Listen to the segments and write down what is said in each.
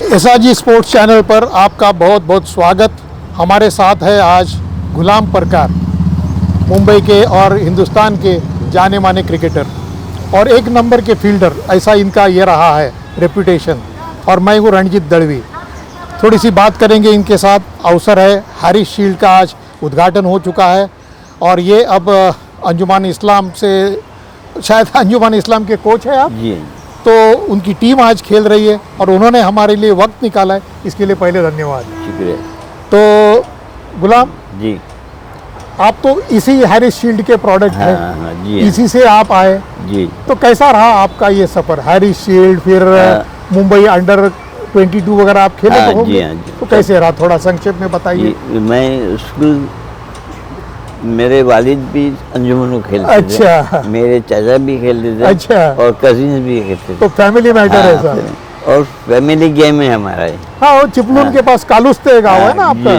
SRG sports channel पर आपका बहुत बहुत स्वागत। हमारे साथ है आज गुलाम परकार, मुंबई के और हिंदुस्तान के जाने माने क्रिकेटर और एक नंबर के फील्डर, ऐसा इनका ये रहा है रेपुटेशन। और मैं हूँ रणजीत दड़वी। थोड़ी सी बात करेंगे इनके साथ। अवसर है हैरिस शील्ड का, आज उद्घाटन हो चुका है और ये अब अंजुमन इस्लाम से, शायद अंजुमन इस्लाम के कोच हैं आप जी। तो उनकी टीम आज खेल रही है और उन्होंने हमारे लिए वक्त निकाला है, इसके लिए पहले धन्यवाद। शुक्रिया। तो गुलाम जी आप तो इसी हैरिस शील्ड के प्रोडक्ट हाँ, हैं, हाँ, जी इसी से आप आए, जी। तो कैसा रहा आपका ये सफ़र? हैरिस शील्ड, फिर मुंबई अंडर 22 वगैरह आप खेले हाँ, तो होंगे, जी, हाँ, जी। तो कैसे रहा, थोड़ा संक्षेप में बताइए। मैं स्कूल, मेरे वालिद भी अंजुमन को खेलते अच्छा। थे, मेरे चाचा भी खेलते थे, अच्छा। और कजिन्स भी खेलते थे। तो फैमिली मैटर है सर। और फैमिली गेम है हमारा ये। हाँ, वो चिपलून के पास कालुस्ते गाँव है ना आपका।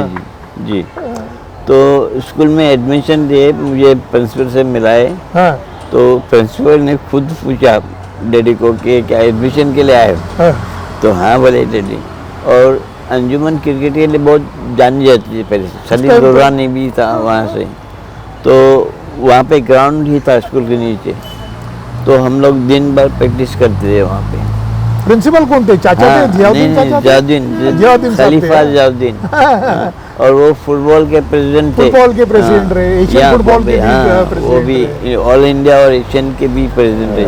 जी, जी। तो स्कूल में एडमिशन दिए, मुझे प्रिंसिपल से मिलाए। हाँ, तो प्रिंसिपल ने खुद पूछा डैडी को कि क्या एडमिशन के लिए आए हो? हाँ, तो हाँ बोले डैडी। और अंजुमन क्रिकेट के लिए बहुत जानी जाती थी पहले, सलीम दुर्रानी भी था वहाँ से। तो वहाँ पे ग्राउंड ही था स्कूल के नीचे, तो हम लोग दिन भर प्रैक्टिस करते थे वहाँ पे। प्रिंसिपल कौन थे? चाचा थे? जियाउद्दीन चाचा थे? जियाउद्दीन साहब थे। खलीफा जियाउद्दीन। और वो फुटबॉल के प्रेसिडेंट थे। फुटबॉल के प्रेसिडेंट रहे, एशियन फुटबॉल के भी वो प्रेसिडेंट भी रहे। ऑल इंडिया और एशियन के भी प्रेसिडेंट रहे।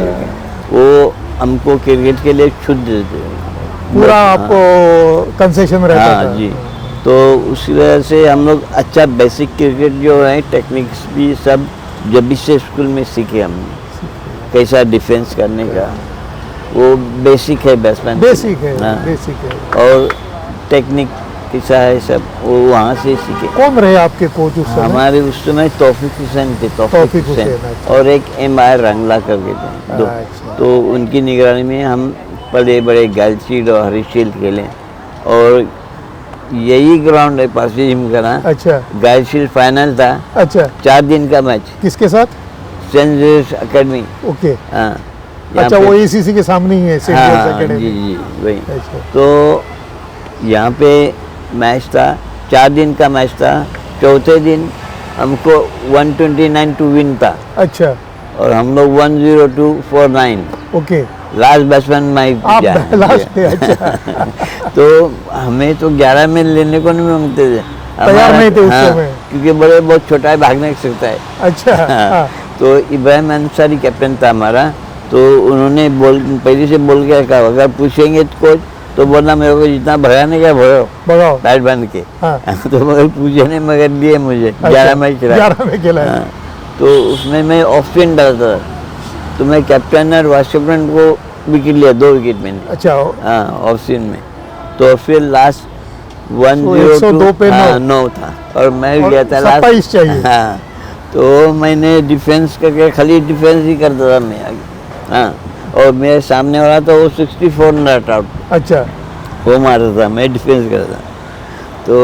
वो हमको क्रिकेट के लिए छूट देते थे, पूरा आपको कंसेशन रहता हाँ था। जी। तो उसी वजह से हम लोग अच्छा बेसिक क्रिकेट जो है, टेक्निक्स भी सब जब से स्कूल में सीखे हमने, कैसा डिफेंस करने का, वो बेसिक है बैट्समैन, बेसिक है, हाँ। बेसिक है। और टेक्निक कैसा है सब वो वहाँ से सीखे। कौन रहे आपके कोच उस समय? हमारे उस समय तौफीक हुसैन थे, तौफीक हुसैन, अच्छा। और एक M.I. रंगला करके थे, दो। अच्छा। तो उनकी निगरानी में हम बड़े बड़े गाइलशील्ड और हरीशील्ड खेले। और यही ग्राउंड है पासी जिम का ना। अच्छा। गाइलशील्ड फाइनल था। अच्छा। 4 दिन का मैच, किसके साथ? Saint Xavier's Academy. ओके। हाँ, अच्छा, वो ACC के सामने ही है, सेंट जेवियर्स हाँ, जी एकेडमी। जी वही। अच्छा। तो यहाँ पे मैच था, 4 दिन का मैच था। चौथे दिन हमको 129 टू विन था। अच्छा। और हम लोग 102 for 9। ओके। लास्ट बैट्समैन मैं आप जा- लास्ट थे, अच्छा। तो हमें तो 11 में लेने को नहीं मांगते थे, तैयार नहीं थे उस हाँ, समय। क्योंकि बड़े बहुत छोटा है, भाग नहीं सकता है। अच्छा। हाँ। तो इब्राहिम अंसारी कैप्टन था हमारा। तो उन्होंने पहले से बोल के रखा, अगर पूछेंगे तो कोच तो बोलना मेरे को जितना भगाने का भगाओ, बताओ। बैट बन के। हाँ। तो मगर पूछे नहीं, मगर लिए मुझे 11 मैच खिलाए। 11 में खेला है। हाँ, तो उसमें मैं ऑफ स्पिन डालता था, तो मैं कैप्टन और वाइस कैप्टन को विकेट लिया, 2 विकेट मैंने। अच्छा। हाँ, ऑफ स्पिन में। तो फिर लास्ट 102 पे 9 था और मैं और गया था 27 चाहिए। हाँ, तो मैंने डिफेंस करके खाली डिफेंस ही करता था मैं आगे। हाँ, और मेरे सामने वाला तो वो 64 नॉट आउट, अच्छा। वो मारता था, मैं डिफेंस करता था। तो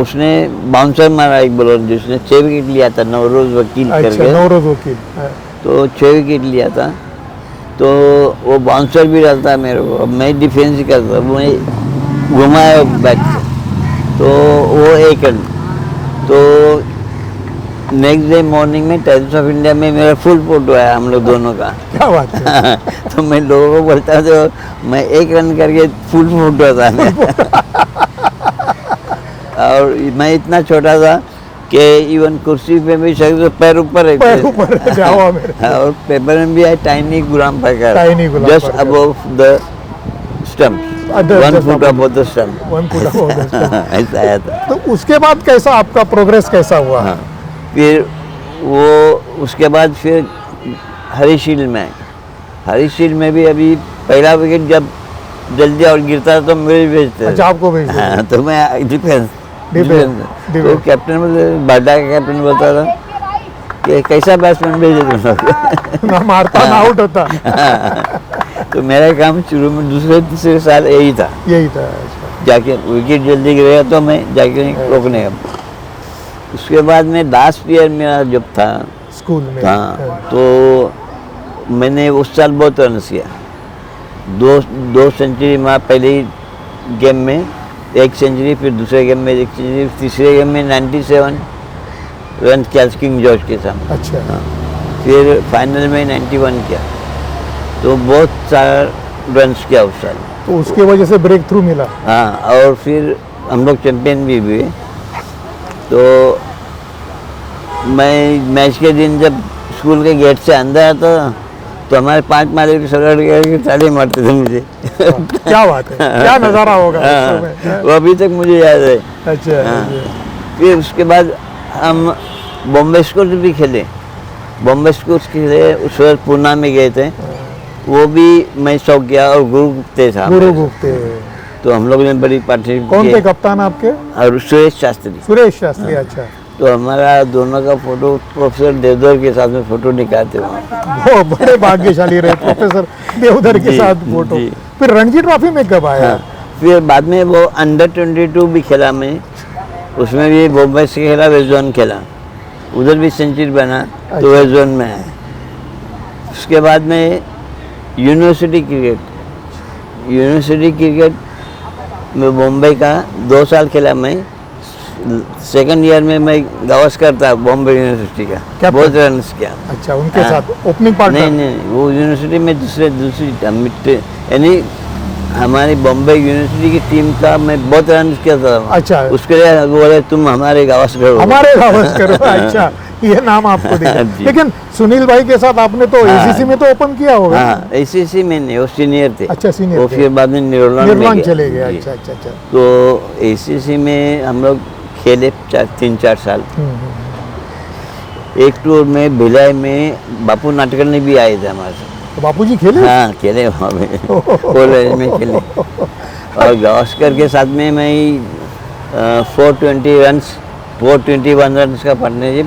उसने बाउंसर मारा एक बॉलर, जिसने 6 विकेट लिया था, नवरोज वकील अच्छा, करके। नवरोज वकील। हाँ। तो 6 विकेट लिया था। तो वो बाउंसर भी डालता मेरे को, अब मैं डिफेंस ही करता, मैं घुमाया बैट से, तो वो 1 रन। तो नेक्स्ट डे मॉर्निंग में टाइम्स ऑफ इंडिया में मेरा फुल फोटो आया हम लोग दोनों का। क्या बात है। तो मैं लोगों को बोलता तो मैं 1 रन करके फुल फोटो था मेरा। और मैं इतना छोटा था कि इवन कुर्सी पे भी सकते, पैर ऊपर रहते पैर ऊपर रहते, हवा में। और पेपर में भी है टाइनी गुलाम परकार, टाइनी गुलाम जस्ट परकार। Above the stump, Just 1 foot above. Above the stump. 1 foot above the stump। ऐसा आया था। तो उसके बाद कैसा आपका प्रोग्रेस कैसा हुआ? हाँ, फिर वो उसके बाद फिर हरीशील्ड में, हरीशील्ड में भी अभी पहला विकेट जब जल्दी और गिरता तो मुझे भेजते। अच्छा, आपको भेज दिया। हाँ, तो मैं डिफेंस। डिफेंस। तो कैप्टन बाडा का कैप्टन बोलता था कि कैसा बैट्समैन भेजे तुम लोग। ना मारता ना आउट होता। तो मेरा काम शुरू में दूसरे तीसरे साल यही था, यही था। अच्छा। जाके विकेट जल्दी गिरेगा तो मैं जाके रोकने का। उसके बाद में लास्ट ईयर मेरा जब था स्कूल में। हाँ, तो मैंने उस साल बहुत रन किया, 2 सेंचुरी मार पहले ही गेम में एक सेंचुरी, फिर दूसरे गेम में एक सेंचुरी, तीसरे गेम में 97 रन किया किंग जॉर्ज के सामने। अच्छा। हाँ। फिर फाइनल में 91 किया, तो बहुत सारा रन्स किया उस साल। तो उसके वजह से ब्रेक थ्रू मिला। हाँ, और फिर हम लोग चैंपियन भी हुए। तो मैं मैच के दिन जब स्कूल के गेट से अंदर आता तो हमारे 5 माले के सर के ताली मारते थे मुझे। क्या बात है, क्या नज़ारा होगा उस हाँ, समय। वो अभी तक मुझे याद है। अच्छा। हाँ। फिर उसके बाद हम बॉम्बे स्कूल भी खेले, बॉम्बे स्कूल खेले, उस वक्त पूना में गए थे, वो भी मैं शौक किया। और गुरु गुप्ते था, गुरु गुप्ते। तो हम लोग ने बड़ी पार्टिसिपेट कौन थे किए। कप्तान आपके? और सुरेश शास्त्री। सुरेश शास्त्री। अच्छा। तो हमारा दोनों का फोटो प्रोफेसर देवधर के साथ में फोटो निकालते वहाँ। वो बड़े भाग्यशाली रहे प्रोफेसर देवधर के जी, साथ फोटो। जी। फिर रणजी ट्रॉफी में कब आया? हाँ, फिर बाद में वो अंडर 22 भी खेला मैं, उसमें भी बॉम्बे से खेला, वेस्ट जोन खेला, उधर भी सेंचुरी बना। अच्छा। तो वेस्ट जोन में आया। उसके बाद में यूनिवर्सिटी क्रिकेट में बॉम्बे का 2 साल खेला मैं। सेकंड ईयर में मैं गावस्कर था बॉम्बे यूनिवर्सिटी का, कैप्टन? बहुत रन किया। अच्छा, उनके हाँ। साथ ओपनिंग पार्टनर? नहीं, वो यूनिवर्सिटी में दूसरी यानी हमारी बॉम्बे यूनिवर्सिटी की टीम का मैं बहुत रन किया था। अच्छा। उसके लिए बोले तुम हमारे गावस्कर हो। हमारे गावस्कर। अच्छा, ये नाम आपको दिया। जी। लेकिन सुनील भाई के साथ आपने तो हाँ। एसीसी में तो ओपन किया होगा। हाँ, ACC में नहीं, वो सीनियर थे। अच्छा, सीनियर वो थे। फिर बाद में निर्वाण में चले गए। जी। अच्छा अच्छा अच्छा। तो ACC में हम लोग खेले 3-4 साल। एक टूर में भिलाई में बापू नाटकर ने भी आए थे हमारे साथ। तो बापूजी खेले? हाँ, खेले वहाँ पे, कॉलेज में खेले। और गावस्कर के साथ में मैं 421 रन्स का पार्टनरशिप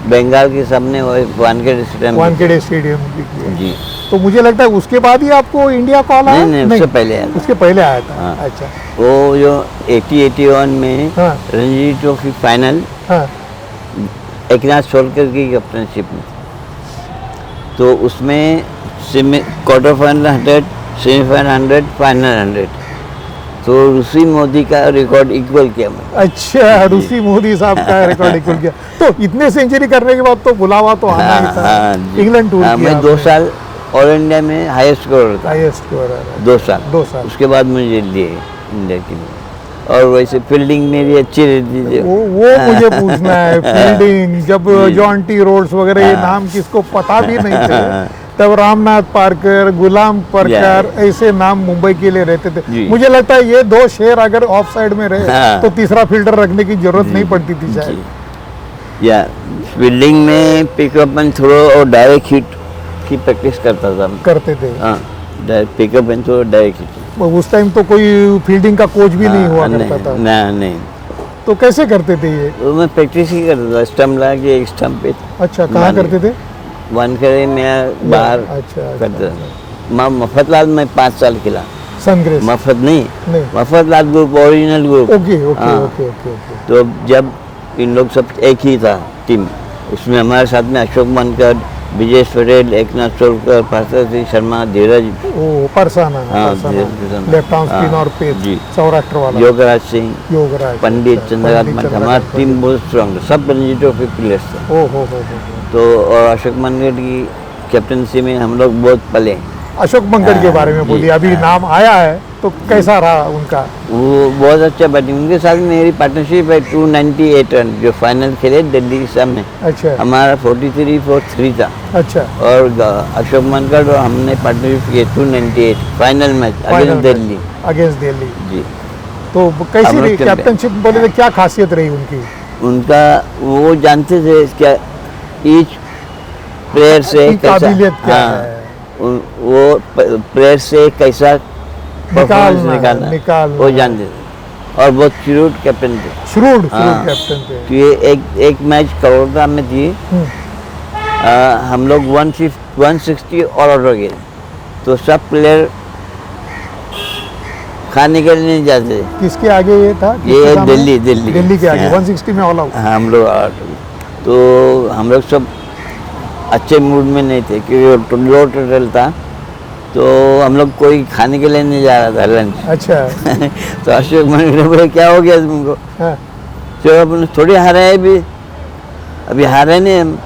बंगाल के सामने वानखेड़े स्टेडियम। वानखेड़े स्टेडियम भी किया। जी। तो मुझे लगता है उसके बाद ही आपको इंडिया कॉल आया? नहीं, उससे पहले आया था। उसके पहले आया था। हाँ। अच्छा। वो जो 80-81 में हाँ। रणजी ट्रॉफी फाइनल हाँ। एकनाथ सोलकर की कैप्टनशिप में, तो उसमें क्वार्टर फाइनल 100, सेमीफाइनल 100, फाइनल 100, तो ऋषि मोदी का रिकॉर्ड इक्वल किया मैंने। अच्छा, ऋषि मोदी साहब का रिकॉर्ड इक्वल किया। तो इतने सेंचुरी करने के बाद तो बुलावा तो आना ही था। हाँ, जी। इंग्लैंड टूर हाँ, किया मैं 2 साल ऑल इंडिया में हाईएस्ट स्कोरर था। Highest scorer. 2 साल। 2 साल। उसके बाद मुझे लिए इंडिया के लिए। और वैसे फील्डिंग मेरी अच्छी रहती थी। वो मुझे पूछना है, फील्डिंग जब जी। जॉन टी रोड्स वगैरह ये हाँ। नाम किसको पता भी नहीं थे, तब रामनाथ पारकर, गुलाम परकर ऐसे नाम मुंबई के लिए रहते थे। जी। मुझे लगता है ये 2 शेर अगर ऑफ साइड में रहे हाँ। तो तीसरा फील्डर रखने की जरूरत नहीं पड़ती थी शायद। जी। या फील्डिंग में पिकअप एंड थ्रो और डायरेक्ट हिट की प्रैक्टिस करता था मैं। करते थे। हाँ, pickup and throw, direct hit. उस टाइम तो कोई फील्डिंग का कोच भी नहीं हुआ नहीं, करता था। नहीं। तो कैसे करते थे ये? तो मैं प्रैक्टिस ही करता था, स्टम्प लगा के एक स्टम्प पे अच्छा, कहाँ मान करते थे? वानखेड़े में बाहर अच्छा, करता था। मफतलाल में 5 साल खेला। सनग्रेस? मफत नहीं, नहीं। Mafatlal group, original group. Okay okay हाँ। Okay okay okay. तो जब इन लोग सब एक ही था टीम, उसमें हमारे साथ में अशोक मनकर, विजय पटेल, एकनाथ सोलकर, पार्थसारथी शर्मा, धीरज, ओ परसाना। हाँ, परसाना लेफ्ट आर्म स्पिन और पेस, जी। सौराष्ट्र वाला। योगराज सिंह, योगराज, पंडित अच्छा, चंद्रकांत पंडित मठ, चंद्रकांत हमारी पंडित। टीम बहुत स्ट्रांग है, सब रणजी ट्रॉफी प्लेयर्स थे। ओ हो। तो और अशोक मनकर की कैप्टनसी में हम लोग बहुत पले। अशोक मंगड़ के हाँ, बारे में जी, बोलिए, अभी हाँ। नाम आया है तो कैसा रहा उनका? वो बहुत अच्छा बैटिंग, उनके साथ मेरी पार्टनरशिप है 298 रन जो फाइनल खेले दिल्ली के सामने। अच्छा हमारा 43 for 3 था। अच्छा। और अशोक मनकर और हमने पार्टनरशिप किए 298 final match against Delhi. Against Delhi. जी। तो कैसी हम रही लोग कैप्टनशिप? बोले तो क्या खासियत रही उनकी? उनका वो जानते थे क्या ईच प्लेयर से की काबिलियत क्या हाँ, है? वो प्लेयर से कैसा परफॉर्मेंस निकालना वो जानते थे। और बहुत श्रूड कैप्टन थे। श्रूड हाँ। कैप्टन थे। तो ये एक मैच करोड़ा में थी। हम लोग 160 और ऑर्डर गए, तो सब प्लेयर खाने के लिए नहीं जाते। किसके आगे ये था? ये किसके सामने? दिल्ली दिल्ली के आगे हाँ। 160 में ऑल आउट। हाँ, हम लोग सब अच्छे मूड में नहीं थे क्योंकि लो टोटल था। तो हम लोग कोई खाने के लिए नहीं जा रहा था लंच। अच्छा। तो अशोक मैंने बोला क्या हो गया तुमको? हाँ, तो अपन थोड़ी हारे हैं अभी हारे नहीं हम,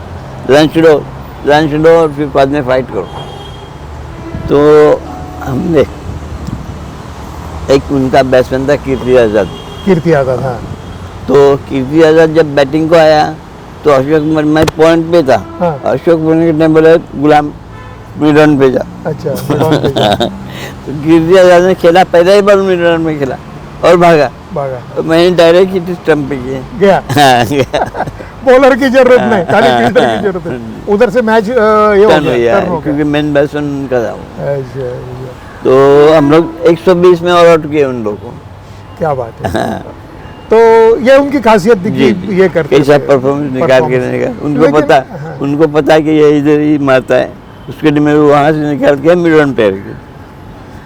लंच लो और फिर बाद में फाइट करो। तो हमने एक उनका बैट्समैन था कीर्ति आज़ाद। कीर्ति आज़ाद, हाँ। तो कीर्ति आज़ाद जब बैटिंग को आया तो अशोक मैं पॉइंट पे था। हाँ। अशोक ने बोला गुलाम मिड रन पे जा। अच्छा। तो कीर्ति आज़ाद ने खेला, पहला ही बॉल मिड रन में खेला और भागा। तो मैंने डायरेक्ट हिट स्टंप पे किया। गया। हाँ, गया। बॉलर की जरूरत नहीं, खाली फील्डर की जरूरत है। उधर से मैच ये हो टर्न गया, हुआ क्योंकि मेन बैट्समैन उनका था वो। अच्छा, अच्छा। तो हम लोग 120 में ऑल आउट किए उन लोगों को। क्या बात है। तो ये उनकी खासियत थी कि ये करते कैसा थे, परफॉर्मेंस निकाल के देने का उनको लेकिन- पता। हाँ। उनको पता कि ये इधर ही मारता है, उसके लिए मैं वहाँ से निकाल के मिड रन पे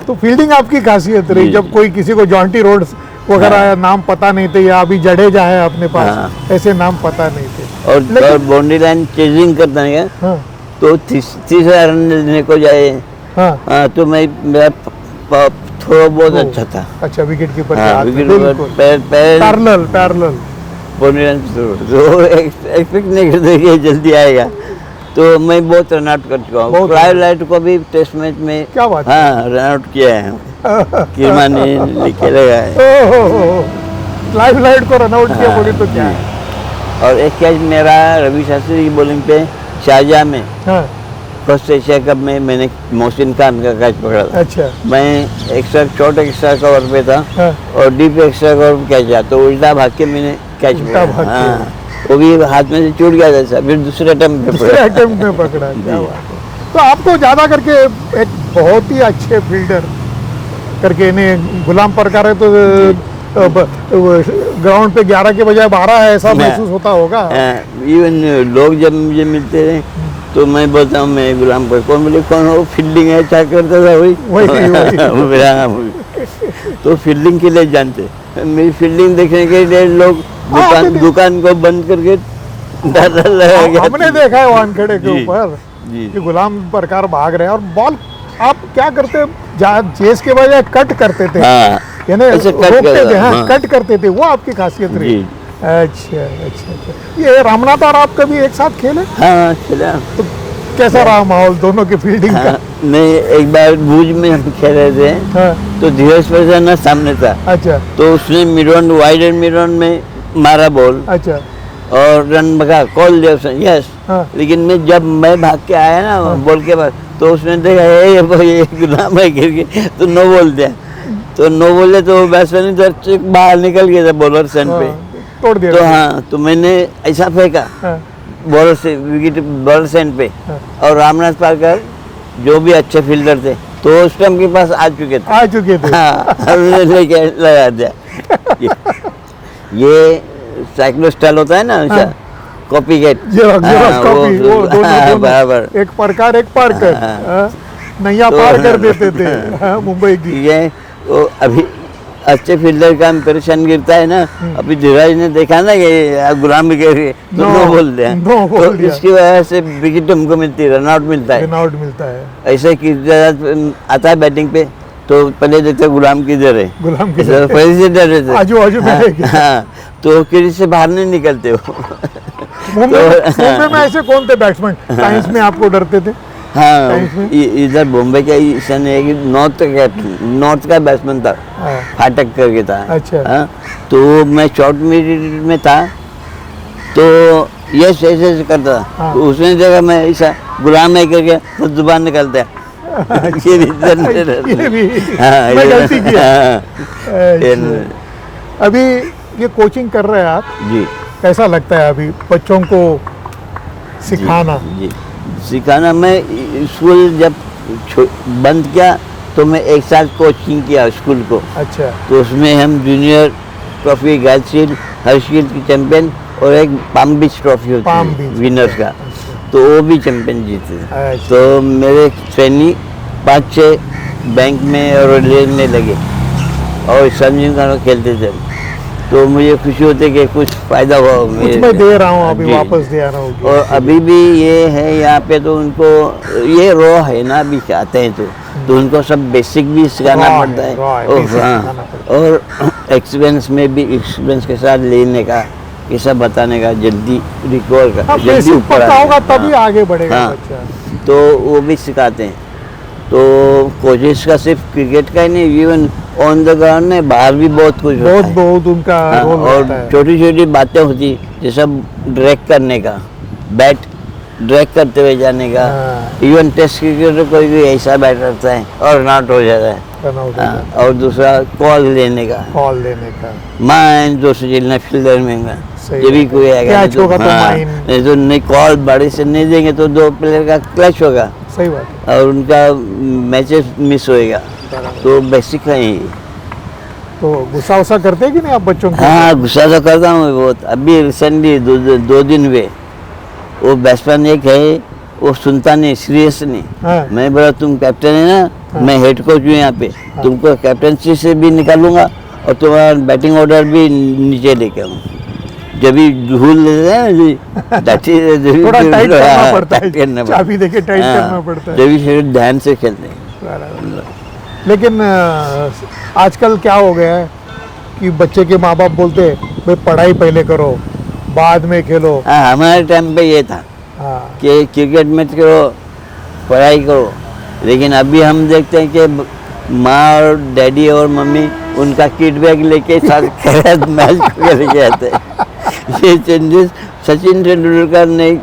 तो फील्डिंग आपकी खासियत रही। जी, जब जी। कोई किसी को जॉन्टी रोड्स वगैरह नाम पता नहीं थे, या अभी जडेजा है अपने पास, हाँ। ऐसे नाम पता नहीं थे। और लेकिन- बाउंड्री लाइन चेजिंग करता है हाँ, तो तीसरा रन लेने को जाए। हाँ। हाँ, तो मेरा थोड़ा बहुत वो, अच्छा था। अच्छा, विकेट कीपर के हाँ, हाथ में, विकेट बिल्कुल। पैर पैरेलल बाउंड्री लाइन तो एक्सपेक्ट नहीं करते कि जल्दी आएगा। तो मैं बहुत रन आउट कर चुका हूँ। बहुत प्राइव लाइट को भी टेस्ट मैच में क्या बात है। हाँ रन आउट किया है। किरमानी खेलेगा है। लाइव लाइट को रन आउट किया, हाँ, बोली तो क्या जी। है। और एक कैच मेरा रवि शास्त्री की बॉलिंग पे शारजाह में हाँ, फर्स्ट एशिया कप में मैंने मोहसिन खान का कैच पकड़ा था। अच्छा। मैं एक्स्ट्रा कवर पे था हाँ, और डीप एक्स्ट्रा कवर पे कैच आया तो उल्टा भाग के मैंने कैच उल्टा पकड़ा। भाग के। हाँ, वो भी हाथ में से छूट गया था, फिर दूसरे अटेम्प्ट पे दूसरे पकड़ा। अटेम्प्ट में पकड़ा। क्या जी। बात है। तो आपको ज्यादा करके एक बहुत ही अच्छे फील्डर करके इन्हें गुलाम प्रकार है, तो ग्राउंड पे 11 के बजाय 12 है, ऐसा महसूस होता होगा। इवन लोग जब मुझे मिलते हैं तो मैं बोलता हूँ मैं गुलाम पर, कौन बोले कौन हो, फील्डिंग है क्या करता था वही। वही। तो फील्डिंग के लिए जानते, मेरी फील्डिंग देखने के लिए लोग दुकान को बंद करके डर लगा गया। हमने देखा है वानखेड़े के जी, ऊपर जी। कि गुलाम प्रकार भाग रहे हैं और बॉल आप क्या करते, चेस के बजाय कट करते थे, हाँ, यानी ऐसे कट रोकते कर- थे। हाँ, हाँ। कट करते थे, वो आपकी खासियत रही। जी। अच्छा, अच्छा, अच्छा। ये रामनाथ और आप कभी एक साथ खेले, हाँ खेला। तो कैसा रहा माहौल दोनों की फील्डिंग का? हाँ, नहीं एक बार भूज में हम खेल रहे थे हाँ, तो धीरज प्रसन्न सामने था, अच्छा, तो उसने मिडन वाइड एंड मिडन में मारा बॉल अच्छा। और रन भगा कॉल दिया उसने, यस। हाँ, लेकिन जब मैं भाग के आया ना बॉल के बाद तो उसने देखा ये गुलाम है गिर के, तो नो बॉल दिया। तो नो बोले तो बैट्समैन इधर से बाहर निकल गया था बॉलर सेंट पे। हाँ, तोड़ दिया। तो हाँ, तो मैंने ऐसा फेंका हाँ, बॉलर से विकेट बॉलर सेंट पे, हाँ। और रामनाथ पारकर जो भी अच्छे फील्डर थे तो उस टाइम के पास आ चुके थे। आ चुके थे। हाँ, हमने लेके लगा दिया। ये साइक्लो स्टाइल होता है ना ऐसा, हाँ। Copy gate. जेरॉक्स कॉपी, वो दोनों बराबर। एक प्रकार एक पार हाँ। कर नैया तो- पार कर देते थे। हाँ, मुंबई की। ये वो अभी अच्छे फील्डर का इंप्रेशन गिरता है ना, अभी धीरज ने देखा ना कि गुलाम गिर गए तो नो, नो बोल दिया। नो बोल तो दिया। इसकी वजह से विकेट हमको मिलती है, रन आउट मिलता है। रन आउट मिलता है। ऐसे कि आता है बैटिंग पे तो पहले देखते गुलाम किधर है, गुलाम की ऐसा पहले से डर रहे थे। आजू बाजू में है क्या? हाँ, तो क्रीज से बाहर नहीं निकलते हो। मुंबई में ऐसे कौन थे बैट्समैन टाइम्स में आपको डरते थे? हाँ, टाइम्स में? इधर बॉम्बे का ऐसा नहीं है कि नॉर्थ का बैट्समैन था, हाँ, फाटक करके था। अच्छा। हाँ, तो मैं शॉर्ट मिड में था तो ये ऐसे ऐसे करता था। हाँ। तो उसने देखा मैं ऐसा गुलाम है करके तो जुबान निकलता है। ये भी इधर नहीं रहता। ये भी हाँ, मैं ये- गलती किया। हाँ, अच्छा। अभी ये कोचिंग कर रहे हैं आप, जी कैसा लगता है अभी बच्चों को सिखाना? जी सिखाना। मैं स्कूल जब बंद किया तो मैं एक साल कोचिंग किया स्कूल को, अच्छा, तो उसमें हम जूनियर ट्रॉफी, गायशील्ड, हर्शील्ड की चैंपियन और एक पाम बीच ट्रॉफी होती पाम है बीच। विनर्स का, तो वो भी चैंपियन जीते। अच्छा। तो मेरे ट्रेनिंग 5-6 बैंक में और रेलवे में लगे और संजीव गांव खेलते थे। तो मुझे खुशी होती है कि कुछ फायदा हुआ कुछ मैं दे रहा हूँ, अभी जी। वापस दे रहा हूँ। और अभी भी ये है यहाँ पे, तो उनको ये रॉ है ना, अभी चाहते हैं तो उनको सब बेसिक भी सिखाना Raw पड़ता है, है, raw है, और basic हाँ, सिखाना पड़ता और एक्सपीरियंस में भी एक्सपीरियंस के साथ लेने का, ये सब बताने का, जल्दी रिकॉल का, हाँ, जल्दी बेसिक ऊपर पता आने होगा का। तभी हाँ, आगे बढ़ेगा हाँ। बच्चा। तो वो भी सिखाते हैं। तो कोचेस का सिर्फ क्रिकेट का ही नहीं, इवन ऑन द ग्राउंड में बाहर भी बहुत कुछ होता बहुत है। बहुत उनका हाँ, रोल और रहता है। छोटी छोटी बातें होती, जैसे ड्रैग करने का, बैट ड्रैग करते हुए जाने का। हाँ। इवन टेस्ट क्रिकेट में कोई भी ऐसा बैट रखता है और नॉट हो जाता है। रन आउट हो हाँ, जाता और दूसरा कॉल लेने का, कॉल लेने का। माइन जो से झेलना फील्डर में का, सही ये भी बात है। कोई आएगा कैच होगा तो माइन। नहीं तो नहीं, कॉल बड़े से नहीं देंगे तो दो प्लेयर का क्लच होगा सही बात है। और उनका मैचेस मिस होएगा। बराबर। तो बेसिक है ये। तो गुस्सा उसा करते हैं कि नहीं आप बच्चों को? हाँ, गुस्सा तो करता हूँ बहुत। अभी रिसेंटली दो दिन हुए, वो बैट्समैन एक है, वो सुनता नहीं, सीरियस नहीं। हाँ। मैं बोला तुम कैप्टन है ना, हाँ। मैं हेड कोच हूँ यहाँ पे, तुमको कैप्टनसी से भी निकालूंगा और तुम्हारा बैटिंग ऑर्डर भी नीचे लेके आऊँ। जब भी धूल लेते हैं जी, थोड़ा टाइट करना पड़ता है, टाइट करना पड़ता है। चाबी देके टाइट हाँ, करना पड़ता है। जब भी फिर ध्यान से खेलते हैं। बराबर। लेकिन आजकल क्या हो गया है कि बच्चे के माँ बाप बोलते हैं भाई पढ़ाई पहले करो, बाद में खेलो। हाँ, हमारे टाइम पे ये था हाँ, कि क्रिकेट मैच करो, पढ़ाई करो। लेकिन अभी हम देखते हैं कि माँ और डैडी और मम्मी उनका किट बैग लेके साथ मैच खेल के आते हैं। ये चेंजेस सचिन तेंदुलकर ने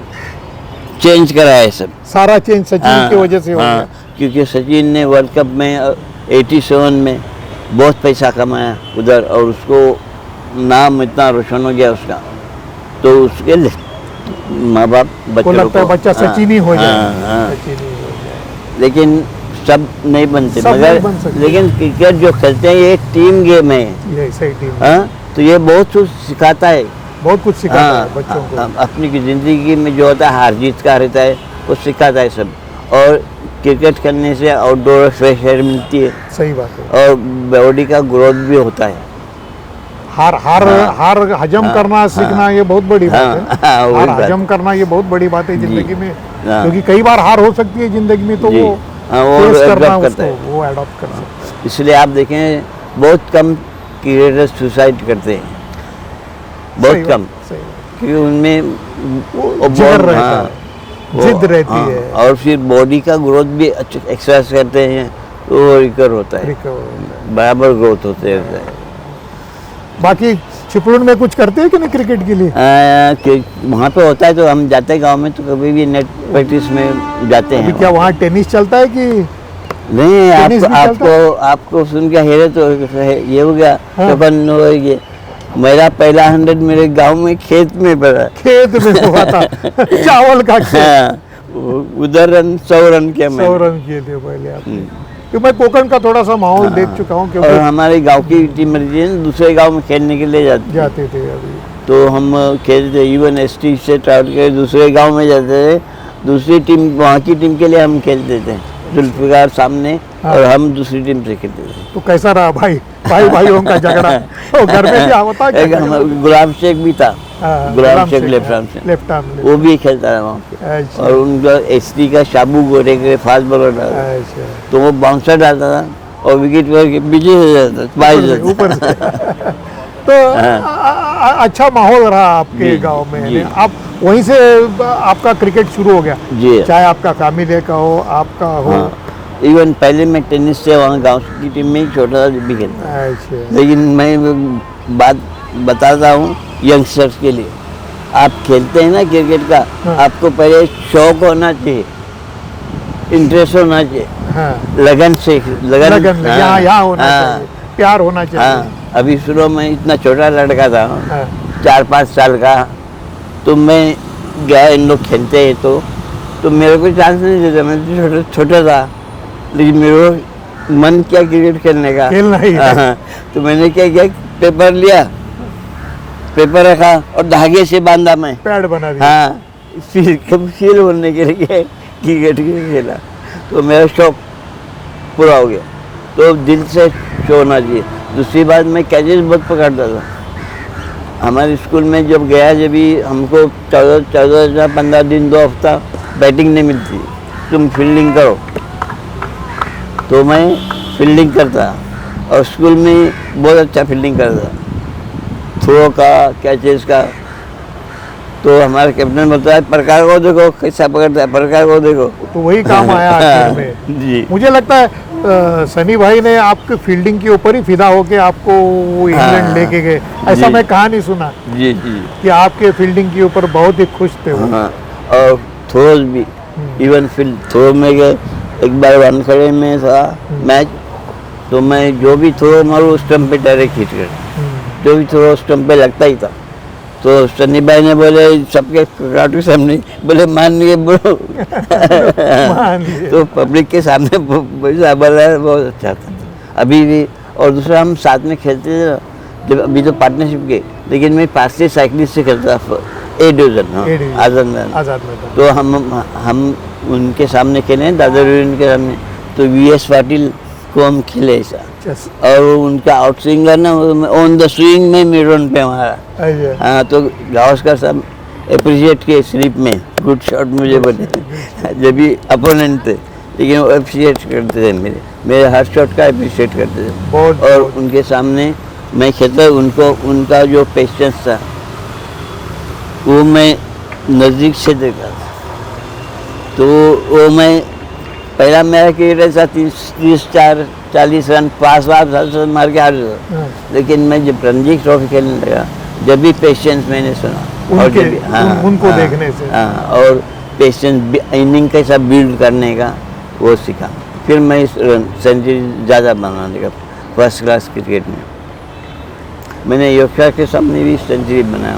चेंज करा है सब। सारा चेंज सचिन की वजह से हो हाँ, गया। क्योंकि सचिन ने वर्ल्ड कप में 87 में बहुत पैसा कमाया उधर, और उसको नाम इतना रोशन हो गया उसका, तो उसके लिए माँ बाप को बच्चों लगता है बच्चा हाँ, सचिन ही हो जाए। हाँ, हाँ। सचिन ही हो जाए। लेकिन सब नहीं बनते, सब मगर नहीं बन सकते। लेकिन क्रिकेट जो खेलते हैं ये एक टीम गेम है। ये सही टीम। हाँ, तो ये बहुत कुछ सिखाता है। बहुत कुछ सिखाता हाँ, है बच्चों को। अपनी की जिंदगी में जो होता है हार जीत का रहता है, वो सिखाता है सब। और क्रिकेट खेलने से आउटडोर फ्रेश एयर मिलती है सही बात है। और बॉडी का ग्रोथ भी होता है। हार हार हाँ। हार हजम हाँ, करना सीखना ये बहुत बड़ी बात हाँ, है। हाँ, वही हार बात। हजम करना ये बहुत बड़ी बात है जिंदगी में, हाँ। क्योंकि कई बार हार हो सकती है जिंदगी में, तो जी। वो हाँ, वो फेस करना adopt करता उसको, है। वो अडॉप्ट कर सकता है। इसलिए आप देखें बहुत कम क्रिकेटर सुसाइड करते हैं, बहुत सही कम, बात, सही बात। क्योंकि उनमें वो जिगर बहुत- रहता हाँ, है, वो- जिद रहती हाँ, है। और फिर बॉडी का ग्रोथ भी अच्छा एक्सरसाइज करते हैं तो वो रिकवर होता है, रिकवर होता है। बराबर ग्रोथ होते रहता है। बाकी चिपळूण में कुछ करते हैं कि नहीं क्रिकेट के लिए? वहाँ पे होता है तो हम जाते हैं गांव में, तो कभी भी नेट प्रैक्टिस में जाते अभी हैं। क्या वहाँ टेनिस चलता है कि? नहीं, टेनिस भी चलता आपको सुन के हेरे तो ये हो गया, हाँ। तो अपन हो गया। मेरा पहला 100 मेरे गांव में खेत में पड़ा। खेत में हुआ था चावल का खेत। हाँ, उधर 100 रन किया 100 मैंने। रन किए थे पहले आपने। तो मैं कोकण का थोड़ा सा माहौल देख चुका हूँ, और क्योंकि हमारे गांव की टीम रहती है ना, दूसरे गांव में खेलने के लिए जाती है, जाते थे अभी। तो हम खेलते, इवन एसटी से ट्रैवल कर दूसरे गांव में जाते थे, दूसरी टीम, वहाँ की टीम के लिए हम खेलते थे, जुल्फिकार सामने, हाँ। और हम दूसरी टीम से खेलते थे। तो कैसा रहा भाइयों का झगड़ा? तो घर में क्या होता है? एक गुलाम शेख भी था, हाँ, गुलाम शेख लेफ्ट आर्म से, लेफ्ट आर्म में। वो भी खेलता था वहाँ पे। अच्छा, और उनका एसटी का शाबू गोरे के फास्ट बॉलर था, अच्छा। तो वो बाउंसर डालता था और विकेट के पीछे से जाता था, बाहर जाता था। ऊपर से तो अच्छा माहौल रहा आपके जी, गांव में, जी। यानी आप वहीं से आपका क्रिकेट शुरू हो गया? जी। चाहे आपका कामिले का हो, आपका हो। हाँ, इवन पहले मैं टेनिस से वहाँ गांव की टीम में ही छोटा सा भी खेलता, अच्छा, लेकिन मैं बात बताता हूँ यंगस्टर्स के लिए, आप खेलते हैं ना क्रिकेट का, हाँ। आपको पहले शौक होना चाहिए, इंटरेस्ट होना चाहिए, हाँ, लगन से लगन हाँ, यहाँ होना हाँ, चाहिए, प्यार होना चाहिए। हाँ। अभी शुरू में इतना छोटा लड़का था, हाँ, 4-5 साल का, तो मैं गया, इन लोग खेलते हैं तो मेरे को चांस नहीं देता, मैं तो छोटा था, लेकिन मेरे को मन किया क्रिकेट खेलने का, खेलना ही है। हाँ, तो मैंने क्या किया, पेपर लिया, पेपर रखा और धागे से बांधा मैं, पैड बना दिया। हाँ, फिर फील होने के लिए क्रिकेट खेला, तो मेरा शौक पूरा हो गया। तो दिल से शो होना चाहिए। दूसरी बात, मैं कैचेस बहुत पकड़ता था, हमारे स्कूल में जब गया, जब भी हमको 14 15 दिन 2 हफ्ता बैटिंग नहीं मिलती, तुम फील्डिंग करो, तो मैं फील्डिंग करता और स्कूल में बहुत अच्छा फील्डिंग करता, थ्रो का, कैचेस का। तो हमारा कैप्टन बोलता है प्रकार को देखो कैसा पकड़ता है, प्रकार को देखो। तो वही काम आया आखिर में। जी मुझे लगता है सनी भाई ने आपके फील्डिंग के ऊपर ही फिदा होके आपको वो इंग्लैंड हाँ, लेके गए, ऐसा जी। मैं कहानी सुना जी जी। कि आपके फील्डिंग के ऊपर बहुत ही खुश थे वो। हाँ, और थ्रोज भी, इवन फील्ड थ्रो में गए। एक बार वानखेड़े में था मैच, तो मैं जो भी थ्रो मारूँ स्टंप पे डायरेक्ट हिट कर, जो भी थ्रो स्टंप पे लगता ही था। तो सन्नी भाई ने बोले सबके क्राउड के सामने, बोले मान लिए ब्रो। मान लिए। तो पब्लिक के सामने बोला बहुत अच्छा था अभी भी। और दूसरा हम साथ में खेलते थे ना, जब अभी तो पार्टनरशिप के, लेकिन मैं पास से साइकिलिस्ट से खेलता था ए डिवीजन, हाँ, A division, आज़ाद मैदान। आज़ाद मैदान। तो हम उनके सामने खेले, दादा उनके सामने, तो वीएस पाटिल को हम खेले ऐसा। अच्छा, और उनका आउट स्विंगर ना ऑन द स्विंग में मिड ऑन पे मारा। अच्छा। हाँ, तो गावस्कर साहब अप्रिशिएट किए स्लिप में, गुड शॉट मुझे बोले। जब भी अपोनेंट थे, लेकिन वो अप्रिशिएट करते थे, मेरे हर शॉट का अप्रिशिएट करते थे। बहुत और बहुत। उनके सामने मैं खेलता, उनको उनका जो पेशेंस था वो मैं नज़दीक से देखा था। तो वो मैं पहला मेरा क्रिकेट ऐसा 30-40 रन 5 रन मार के हार गया। हाँ, लेकिन मैं जब रणजी ट्रॉफी खेलने लगा, जब भी पेशेंस मैंने सुना, और उनके जब भी उनको देखने से। हाँ, और पेशेंस इनिंग कैसा बिल्ड करने का वो सीखा। फिर मैं सेंचुरी ज़्यादा बनाने का फर्स्ट क्लास क्रिकेट में। मैंने यॉर्कशायर के सामने भी सेंचुरी बनाया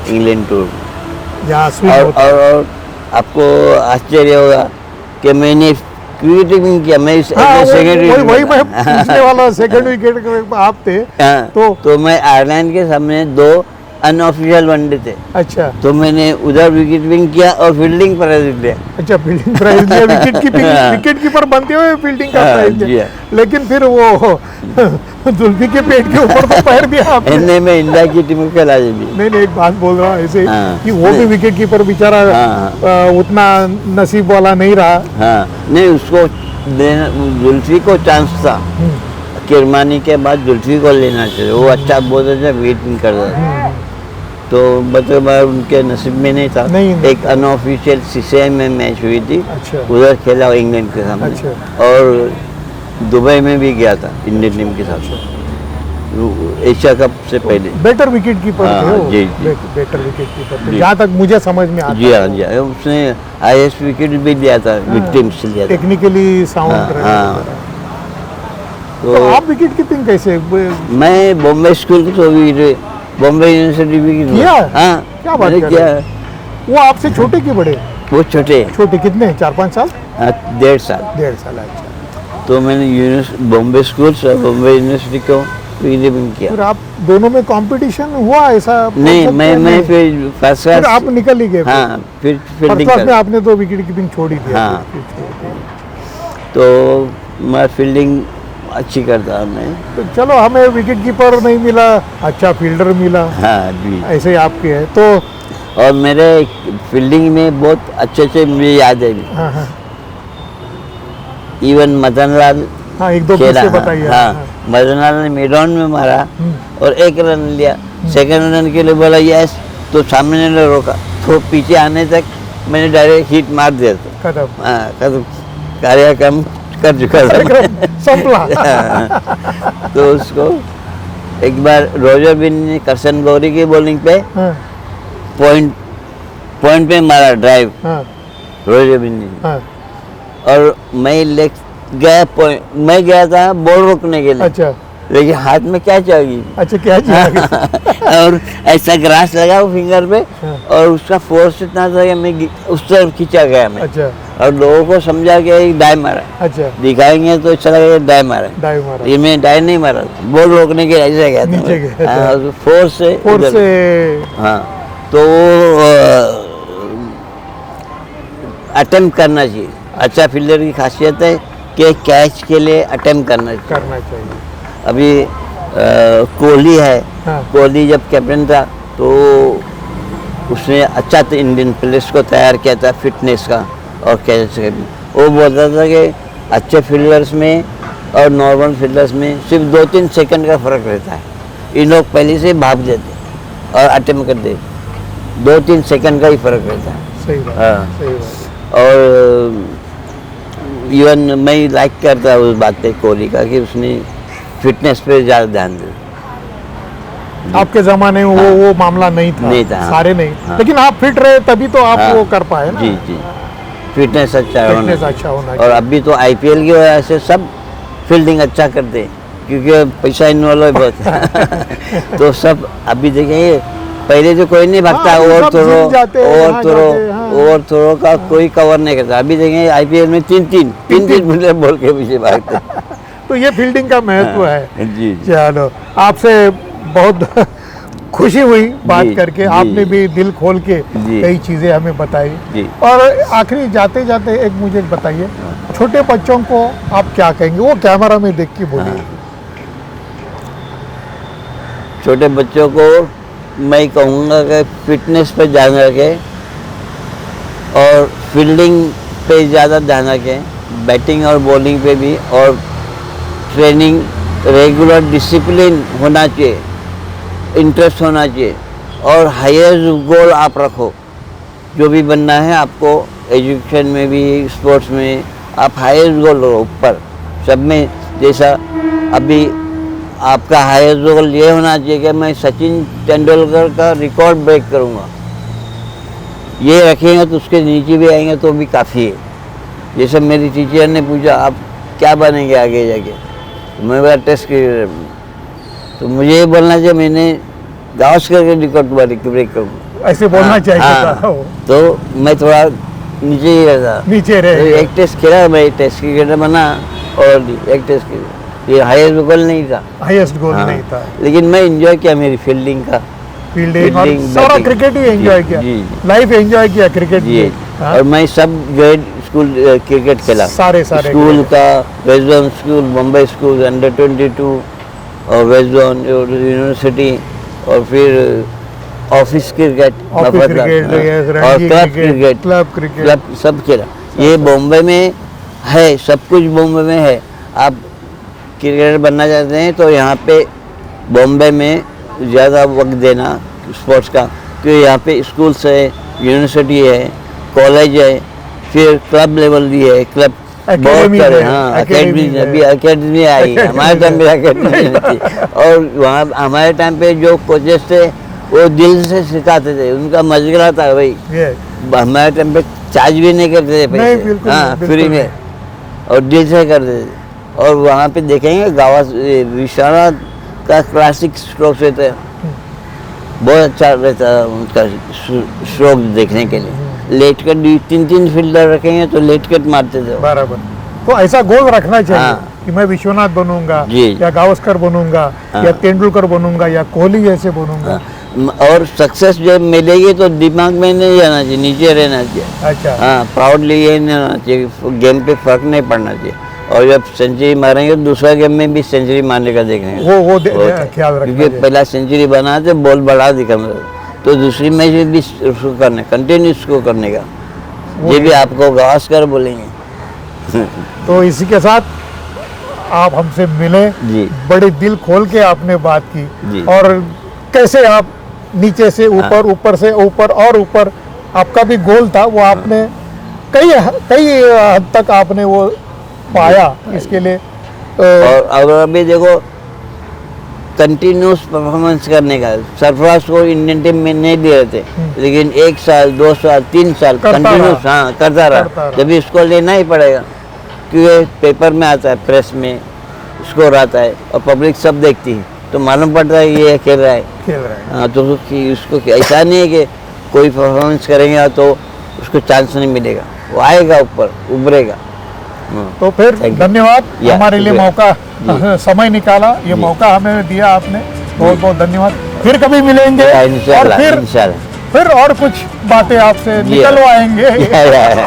इंग्लैंड टूर में। जहाँ स्विंग और, होता है। और आपको आश्चर्य होगा कि मैंने क्रिकेटिंग किया, मैं हाँ, सेकेंडरी वही मैं पूछने वाला, सेकंड विकेट आप थे। तो मैं आयरलैंड के सामने 2 अनऑफिशियल वनडे थे, अच्छा तो मैंने उधर विकेट विंग किया और फील्डिंग प्राइज लिया। अच्छा, फील्डिंग प्राइज दिया, विकेट कीपर बनते हुए फील्डिंग का हाँ, प्राइज जी दिया। हाँ। लेकिन फिर वो जुल्फी के पेट के ऊपर तो पैर दिया आपने। इनने में इंडिया की टीम को खेला भी। नहीं, एक बात बोल रहा हूँ ऐसे हाँ। कि वो भी विकेट कीपर बेचारा हाँ। उतना नसीब वाला नहीं रहा। हाँ, नहीं उसको देना, जुल्फी को चांस था, किरमानी के बाद जुल्फी को लेना चाहिए, वो अच्छा बहुत अच्छा विकेटिंग करता था। तो मतलब उनके नसीब में नहीं था। नहीं। एक अनऑफिशियल सीसीआई में मैच हुई थी, अच्छा। उधर खेला इंग्लैंड के सामने। अच्छा। और दुबई में भी गया था इंडियन टीम के साथ, एशिया कप से पहले। बेटर विकेट कीपर हाँ, थे वो। जी, जी। बेटर विकेट कीपर थे, जी। जहाँ तक मुझे समझ में आता जी हाँ, जी हाँ, उसने हाईएस्ट विकेट भी दिया था, विक्टिम से लिया था। Technically sound. हाँ, तो आप विकेट कीपिंग कैसे मैं बॉम्बे स्कूल तो बॉम्बे यूनिवर्सिटी भी किया? हाँ, क्या बात मैंने कर किया रहे है। वो आपसे छोटे कि बड़े? वो छोटे, छोटे कितने, 4-5 साल? 1.5 साल। 1.5 साल। अच्छा, तो मैंने बॉम्बे स्कूल से बॉम्बे यूनिवर्सिटी को विकेट किया। फिर आप दोनों में कंपटीशन हुआ ऐसा? नहीं, मैं फिर फर्स्ट फिर क्लास। आप निकल ही गए। हाँ, फिर फर्स्ट फील्डिंग क्लास में कर। आपने तो विकेट कीपिंग छोड़ ही दिया। हाँ। फिर छोड़ दिया। तो मैं फील्डिंग अच्छी करता मैं। तो चलो, हमें विकेट कीपर नहीं मिला, अच्छा फील्डर मिला, हाँ जी। ऐसे ही आपके है तो। और मेरे फील्डिंग में बहुत अच्छे मुझे याद है भी। हाँ हाँ इवन मदन लाल हाँ, एक दो खेला, किस्से बताइए। हाँ, मदन लाल ने मिड ऑन में मारा और 1 रन लिया। सेकंड रन के लिए बोला यस, तो सामने ने रोका, तो पीछे आने तक मैंने डायरेक्ट हिट मार दिया था। कदम हाँ, कार्यक्रम कर चुका था। संपला। तो उसको एक बार रोजर बिन ने करसन गौरी की बॉलिंग पे हाँ पॉइंट पे मारा ड्राइव, हाँ रोजर बिन ने। हाँ। और मैं मैं गया था बॉल रोकने के लिए। अच्छा लेकिन हाथ में क्या चाहिए। अच्छा, क्या चीज? और ऐसा ग्रास लगा वो फिंगर पे, हाँ। और उसका फोर्स इतना था कि मैं उस तरफ खींचा गया मैं। अच्छा और लोगों को समझा कि एक डाई मारा, अच्छा, दिखाएंगे तो अच्छा लगेगा डाई मारा। डाइव मारा। ये मैं डाई नहीं मारा, बॉल रोकने के ऐसे गया था नीचे मैं। गया था। हाँ, फोर्स से फोर्स उधर। से। हाँ, तो अटेम्प्ट करना चाहिए। अच्छा फील्डर की खासियत है कि कैच के लिए अटेम्प्ट करना चाहिए। चाहिए। अभी कोहली है, हाँ कोहली जब कैप्टन था तो उसने अच्छा तो इंडियन प्लेयर्स को तैयार किया था फिटनेस का और कैच का भी। वो बोलता था कि अच्छे फील्डर्स में और नॉर्मल फील्डर्स में सिर्फ 2-3 सेकंड का फ़र्क रहता है। इन लोग पहले से भाग देते और अटेम्प्ट कर देते, 2-3 सेकंड का ही फ़र्क रहता है। सही बात, हाँ। सही बात। और इवन मैं लाइक करता उस बात पे कोहली का कि उसने फिटनेस पे ज़्यादा ध्यान दिया। आपके ज़माने में हाँ। वो मामला नहीं था, नहीं था, हाँ। सारे नहीं, हाँ। लेकिन आप फिट रहे तभी तो आप हाँ। वो कर पाए ना। जी जी, फिटनेस अच्छा होना फिटनेस चाहिए। अच्छा होना और चाहिए। अभी तो आईपीएल की वजह से सब फील्डिंग अच्छा करते हैं क्योंकि पैसा इन्वॉल्व है बहुत। तो सब अभी देखेंगे, पहले तो कोई नहीं भागता, हाँ, अभी ओवर सब थ्रो जिम जाते हैं, ओवर वहाँ थ्रो जाते हैं, हाँ। ओवर थ्रो का कोई कवर नहीं करता। अभी देखेंगे आईपीएल में तीन मिनट बोल के पीछे भागते हैं। तो ये फील्डिंग का महत्व है। हाँ, जी जी। चलो, आपसे बहुत खुशी हुई बात जी, करके, जी। आपने भी दिल खोल के जी। कई चीज़ें हमें बताई। जी। और आखिरी जाते जाते एक मुझे बताइए, छोटे बच्चों को आप क्या कहेंगे, वो कैमरा में देख के बोलिए। छोटे बच्चों को मैं कहूँगा कि फिटनेस पे ध्यान रखें और फील्डिंग पे ज़्यादा ध्यान रखें, बैटिंग और बॉलिंग पे भी, और ट्रेनिंग रेगुलर डिसिप्लिन होना चाहिए, इंटरेस्ट होना चाहिए, और हाईएस्ट गोल आप रखो। जो भी बनना है आपको, एजुकेशन में भी स्पोर्ट्स में, आप हाईएस्ट गोल रखो ऊपर सब में। जैसा अभी आपका हाईएस्ट गोल ये होना चाहिए कि मैं सचिन तेंदुलकर का रिकॉर्ड ब्रेक करूँगा। ये रखेंगे तो उसके नीचे भी आएंगे तो भी काफ़ी है। जैसे मेरी टीचर ने पूछा आप क्या बनेंगे आगे जाके, तो मैं बोला टेस्ट क्रिकेटर। तो मुझे ये बोलना चाहिए मैंने गावस्कर के रिकॉर्ड ब्रेक करूँगा, ऐसे बोलना चाहिए हाँ, था। तो मैं थोड़ा नीचे ही रहता, नीचे तो रहे। एक टेस्ट खेला, मैं टेस्ट क्रिकेटर बना, और एक टेस्ट क्रिकेटर, ये हाईएस्ट गोल नहीं था। हाईएस्ट गोल हाँ, नहीं था। लेकिन मैं एंजॉय किया मेरी फील्डिंग का, फील्डिंग और फील्डिंग, सारा बैटिंग। क्रिकेट ही एंजॉय जी, किया, जी। लाइफ एंजॉय किया क्रिकेट जी। में। हाँ। और मैं सब ग्रेड स्कूल क्रिकेट खेला, सारे स्कूल का, west zone school, Bombay school, under 22 और वेस्ट जोन यूनिवर्सिटी, और फिर office cricket, office cricket, yes, और Ranji club cricket, cricket, club cricket. Club सब खेला। ये बॉम्बे में है, सब कुछ बॉम्बे में है। आप क्रिकेटर बनना चाहते हैं तो यहाँ पे बॉम्बे में ज़्यादा वक्त देना स्पोर्ट्स का, क्योंकि यहाँ पे स्कूल्स है, यूनिवर्सिटी है, कॉलेज है, फिर क्लब लेवल भी है, क्लब बहुत Academy सारे, है, हाँ academy अकेडमी, है। अभी अकेडमी आई, हमारे टाइम पे अकेडमी नहीं थी। और वहाँ हमारे टाइम पे जो कोचेस थे वो दिल से सिखाते थे, उनका मशगरा था भाई। ये हमारे टाइम पे चार्ज भी नहीं करते थे नहीं, पैसे, बिल्कुल हाँ नहीं, बिल्कुल फ्री में, और दिल से करते थे। और वहाँ पे देखेंगे विश्वनाथ का क्लासिक स्ट्रोक्स रहता है, बहुत अच्छा रहता है उनका स्ट्रोक देखने के लिए। लेट कट 3 फील्डर रखेंगे तो लेट कट मारते थे वो। बराबर। तो ऐसा गोल रखना चाहिए हाँ। कि मैं विश्वनाथ बनूंगा, जी। या गावस्कर बनूंगा, हाँ। या तेंदुलकर बनूंगा, या कोहली जैसे बनूंगा। और सक्सेस जब मिलेगी तो दिमाग में नहीं जाना चाहिए, नीचे रहना चाहिए। अच्छा। हाँ, प्राउडली ये नहीं होना चाहिए, गेम पे फर्क नहीं पड़ना चाहिए। और जब सेंचुरी मारेंगे तो दूसरा गेम में भी सेंचुरी मारने का देखेंगे, वो है। ख्याल रखना क्योंकि चाहिए। पहला सेंचुरी बनाते बॉल बढ़ा दिखा, तो दूसरी मैच में भी उसको करने, कंटिन्यू उसको करने का, ये भी आपको गावस्कर बोलेंगे। तो इसी के साथ आप हमसे मिले, जी बड़े दिल खोल के आपने बात की, जी। और कैसे आप नीचे से ऊपर, ऊपर से ऊपर और ऊपर, आपका भी गोल था वो आपने कई कई हद तक आपने वो पाया। इसके लिए और अभी देखो कंटिन्यूस परफॉर्मेंस करने का, सरफराज को इंडियन टीम में नहीं दे रहे थे, लेकिन 1 साल 2 साल 3 साल करता कंटिन्यूस, रहा। हाँ करता रहा। जब इसको लेना ही पड़ेगा, क्योंकि पेपर में आता है, प्रेस में स्कोर आता है, और पब्लिक सब देखती है, तो मालूम पड़ता है ये खेल रहा है। खेल रहे हैं। हाँ, तो उसको ऐसा नहीं है कि कोई परफॉर्मेंस करेंगे तो उसको चांस नहीं मिलेगा, वो आएगा ऊपर, उभरेगा। तो फिर Thank you. धन्यवाद, Yeah, हमारे लिए शुक्रिया। मौका, समय निकाला, ये मौका हमें दिया आपने, बहुत बहुत धन्यवाद। फिर कभी मिलेंगे, और इंशाल्लाह, फिर इंशाल्लाह। और कुछ बातें आपसे जी। निकलवाएंगे।